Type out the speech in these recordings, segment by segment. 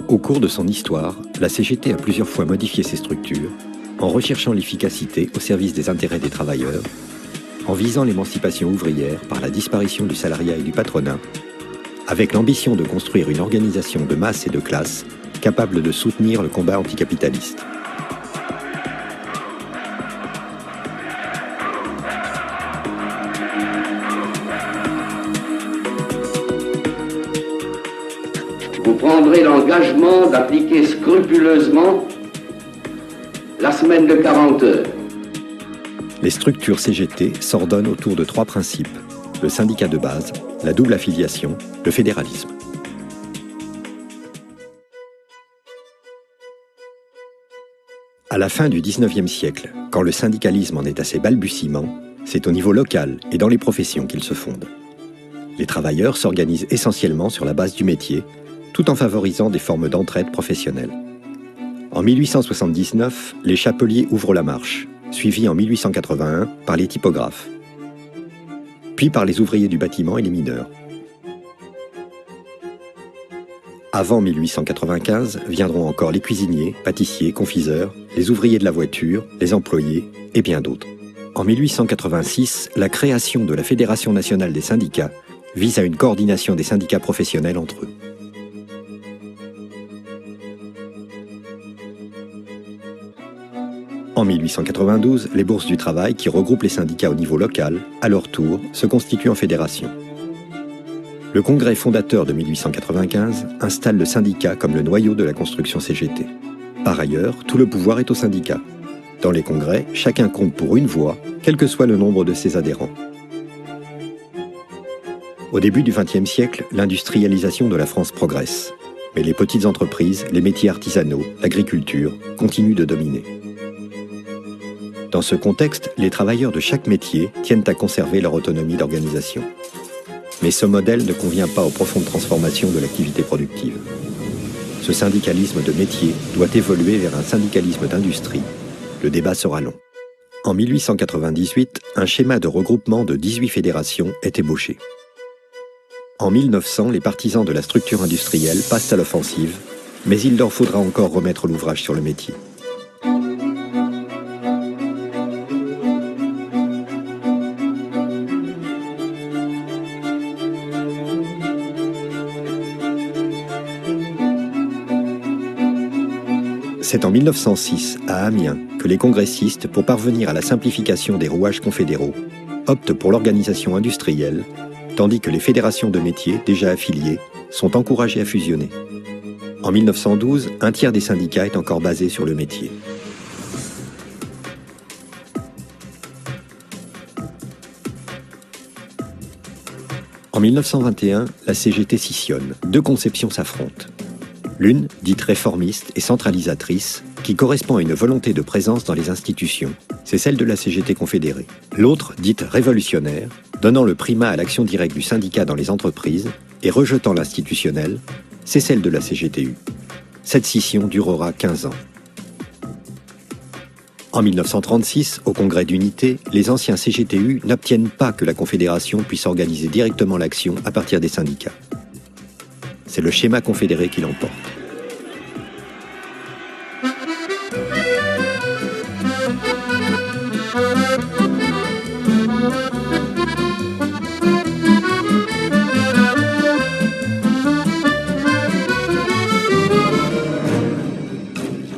Au cours de son histoire, la CGT a plusieurs fois modifié ses structures, en recherchant l'efficacité au service des intérêts des travailleurs, en visant l'émancipation ouvrière par la disparition du salariat et du patronat, avec l'ambition de construire une organisation de masse et de classe capable de soutenir le combat anticapitaliste. Vous prendrez l'engagement d'appliquer scrupuleusement la semaine de 40 heures. Les structures CGT s'ordonnent autour de 3 principes: le syndicat de base, la double affiliation, le fédéralisme. À la fin du XIXe siècle, quand le syndicalisme en est à ses balbutiements, c'est au niveau local et dans les professions qu'il se fonde. Les travailleurs s'organisent essentiellement sur la base du métier, tout en favorisant des formes d'entraide professionnelle. En 1879, les chapeliers ouvrent la marche, suivis en 1881 par les typographes, puis par les ouvriers du bâtiment et les mineurs. Avant 1895, viendront encore les cuisiniers, pâtissiers, confiseurs, les ouvriers de la voiture, les employés et bien d'autres. En 1886, la création de la Fédération nationale des syndicats vise à une coordination des syndicats professionnels entre eux. En 1892, les bourses du travail, qui regroupent les syndicats au niveau local, à leur tour, se constituent en fédération. Le congrès fondateur de 1895 installe le syndicat comme le noyau de la construction CGT. Par ailleurs, tout le pouvoir est au syndicat. Dans les congrès, chacun compte pour une voix, quel que soit le nombre de ses adhérents. Au début du XXe siècle, l'industrialisation de la France progresse. Mais les petites entreprises, les métiers artisanaux, l'agriculture continuent de dominer. Dans ce contexte, les travailleurs de chaque métier tiennent à conserver leur autonomie d'organisation. Mais ce modèle ne convient pas aux profondes transformations de l'activité productive. Ce syndicalisme de métier doit évoluer vers un syndicalisme d'industrie. Le débat sera long. En 1898, un schéma de regroupement de 18 fédérations est ébauché. En 1900, les partisans de la structure industrielle passent à l'offensive, mais il leur faudra encore remettre l'ouvrage sur le métier. C'est en 1906, à Amiens, que les congressistes, pour parvenir à la simplification des rouages confédéraux, optent pour l'organisation industrielle, tandis que les fédérations de métiers, déjà affiliées, sont encouragées à fusionner. En 1912, un tiers des syndicats est encore basé sur le métier. En 1921, la CGT scissionne. 2 conceptions s'affrontent. L'une, dite réformiste et centralisatrice, qui correspond à une volonté de présence dans les institutions, c'est celle de la CGT confédérée. L'autre, dite révolutionnaire, donnant le primat à l'action directe du syndicat dans les entreprises et rejetant l'institutionnel, c'est celle de la CGTU. Cette scission durera 15 ans. En 1936, au Congrès d'unité, les anciens CGTU n'obtiennent pas que la Confédération puisse organiser directement l'action à partir des syndicats. C'est le schéma confédéré qui l'emporte.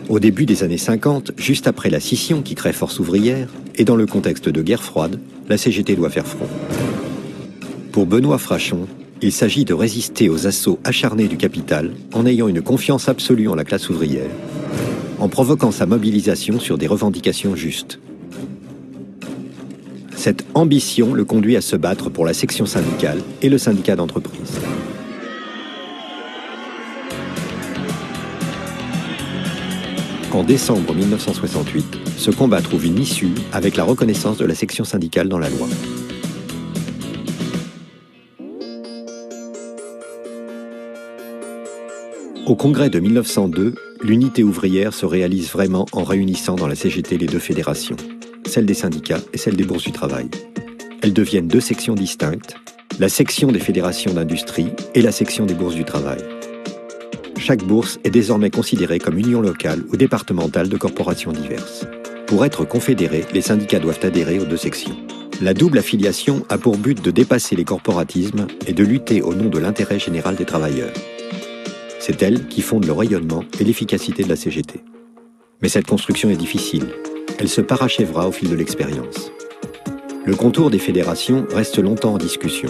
Au début des années 50, juste après la scission qui crée Force ouvrière, et dans le contexte de guerre froide, la CGT doit faire front. Pour Benoît Frachon, il s'agit de résister aux assauts acharnés du capital en ayant une confiance absolue en la classe ouvrière, en provoquant sa mobilisation sur des revendications justes. Cette ambition le conduit à se battre pour la section syndicale et le syndicat d'entreprise. En décembre 1968, ce combat trouve une issue avec la reconnaissance de la section syndicale dans la loi. Au congrès de 1902, l'unité ouvrière se réalise vraiment en réunissant dans la CGT les 2 fédérations, celle des syndicats et celle des bourses du travail. Elles deviennent 2 sections distinctes, la section des fédérations d'industrie et la section des bourses du travail. chaque bourse est désormais considérée comme union locale ou départementale de corporations diverses. Pour être confédérés, les syndicats doivent adhérer aux deux sections. La double affiliation a pour but de dépasser les corporatismes et de lutter au nom de l'intérêt général des travailleurs. C'est elle qui fonde le rayonnement et l'efficacité de la CGT. Mais cette construction est difficile. Elle se parachèvera au fil de l'expérience. Le contour des fédérations reste longtemps en discussion.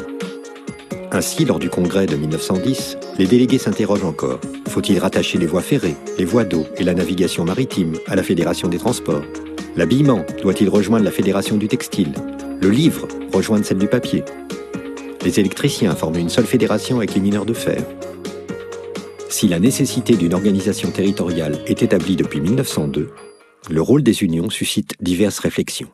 Ainsi, lors du congrès de 1910, les délégués s'interrogent encore. Faut-il rattacher les voies ferrées, les voies d'eau et la navigation maritime à la Fédération des transports? L'habillement doit-il rejoindre la Fédération du textile? Le livre rejoindre celle du papier? Les électriciens forment une seule fédération avec les mineurs de fer. Si la nécessité d'une organisation territoriale est établie depuis 1902, le rôle des unions suscite diverses réflexions.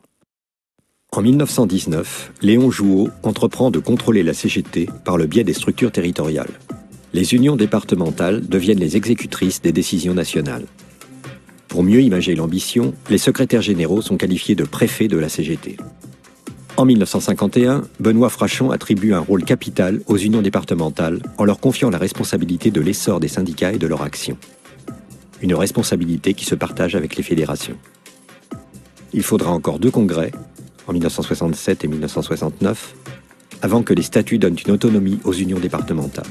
En 1919, Léon Jouot entreprend de contrôler la CGT par le biais des structures territoriales. Les unions départementales deviennent les exécutrices des décisions nationales. Pour mieux imager l'ambition, les secrétaires généraux sont qualifiés de préfets de la CGT. En 1951, Benoît Frachon attribue un rôle capital aux unions départementales en leur confiant la responsabilité de l'essor des syndicats et de leur action. Une responsabilité qui se partage avec les fédérations. Il faudra encore 2 congrès, en 1967 et 1969, avant que les statuts donnent une autonomie aux unions départementales.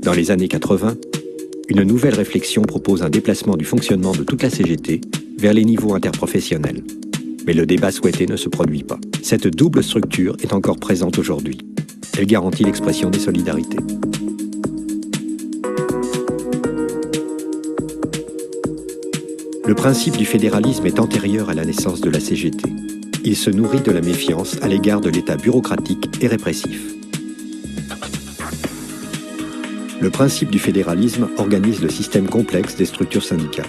Dans les années 80, une nouvelle réflexion propose un déplacement du fonctionnement de toute la CGT vers les niveaux interprofessionnels. Mais le débat souhaité ne se produit pas. Cette double structure est encore présente aujourd'hui. Elle garantit l'expression des solidarités. Le principe du fédéralisme est antérieur à la naissance de la CGT. Il se nourrit de la méfiance à l'égard de l'État bureaucratique et répressif. Le principe du fédéralisme organise le système complexe des structures syndicales.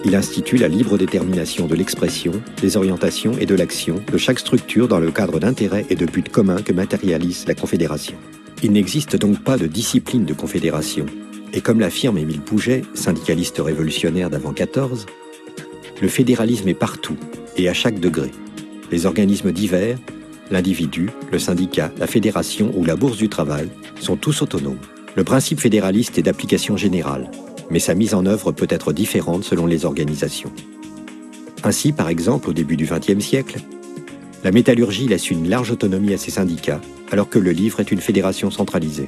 Il institue la libre détermination de l'expression, des orientations et de l'action de chaque structure dans le cadre d'intérêts et de buts communs que matérialise la Confédération. Il n'existe donc pas de discipline de confédération. Et comme l'affirme Émile Pouget, syndicaliste révolutionnaire d'avant 14, le fédéralisme est partout et à chaque degré. Les organismes divers, l'individu, le syndicat, la fédération ou la bourse du travail sont tous autonomes. Le principe fédéraliste est d'application générale, mais sa mise en œuvre peut être différente selon les organisations. Ainsi, par exemple, au début du XXe siècle, la métallurgie laisse une large autonomie à ses syndicats, alors que le livre est une fédération centralisée.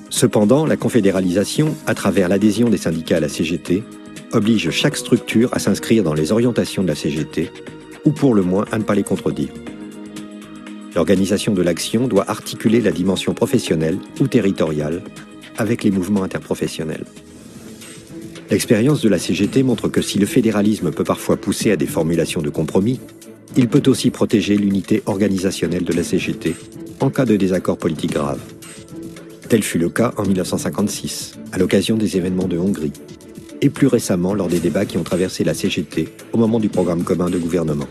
Cependant, la confédéralisation, à travers l'adhésion des syndicats à la CGT, oblige chaque structure à s'inscrire dans les orientations de la CGT, ou pour le moins à ne pas les contredire. L'organisation de l'action doit articuler la dimension professionnelle ou territoriale avec les mouvements interprofessionnels. L'expérience de la CGT montre que si le fédéralisme peut parfois pousser à des formulations de compromis, il peut aussi protéger l'unité organisationnelle de la CGT en cas de désaccord politique grave. Tel fut le cas en 1956, à l'occasion des événements de Hongrie, et plus récemment lors des débats qui ont traversé la CGT au moment du programme commun de gouvernement.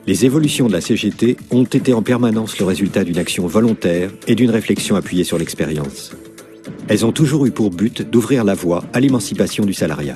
Les évolutions de la CGT ont été en permanence le résultat d'une action volontaire et d'une réflexion appuyée sur l'expérience. Elles ont toujours eu pour but d'ouvrir la voie à l'émancipation du salariat.